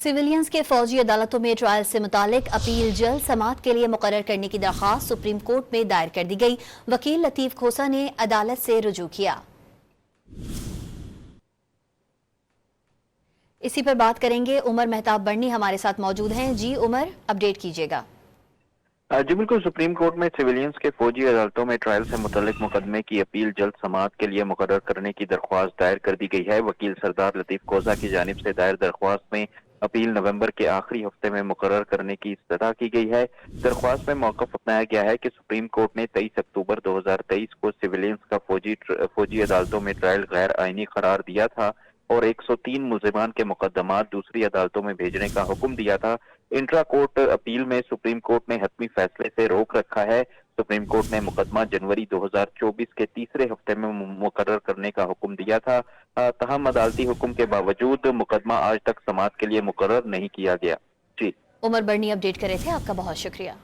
Civilians के फौजी अदालतों में ट्रायल से मुतालिक अपील जल्द समाअत के लिए मुकर्रर करने की दरख्वास्त सुप्रीम कोर्ट में दायर कर दी गई। वकील लतीफ खोसा ने अदालत से रुजू किया। इसी पर बात करेंगे, उमर मेहताब बर्नी हमारे साथ मौजूद हैं। जी उमर, अपडेट कीजिएगा। जी बिल्कुल, सुप्रीम कोर्ट में सिविलियंस के फौजी अदालतों में ट्रायल से मुतल्लिक मुकदमे की अपील जल्द समाअत के लिए मुकर्रर करने की दरख्वास्त दायर कर दी गई है। वकील सरदार लतीफ खोसा की जानिब से दायर दरख्वास्त में अपील नवंबर के आखिरी हफ्ते में मुकर्रर करने की इस्तदा की गई है। दरख्वास्त में मौक़िफ़ अपनाया गया है कि सुप्रीम कोर्ट ने 23 अक्टूबर 2023 को सिविलियंस का फौजी अदालतों में ट्रायल गैर आईनी करार दिया था और 103 मुल्ज़िमान के मुकदमात दूसरी अदालतों में भेजने का हुक्म दिया था। इंट्रा कोर्ट अपील में सुप्रीम कोर्ट ने हतमी फैसले से रोक रखा है। सुप्रीम कोर्ट ने मुकदमा जनवरी 2024 के तीसरे हफ्ते में मुकर्रर करने का हुक्म दिया था। तहम अदालती हुक्म के बावजूद मुकदमा आज तक समाअत के लिए मुकर्रर नहीं किया गया। जी उमर बर्नी अपडेट कर रहे थे, आपका बहुत शुक्रिया।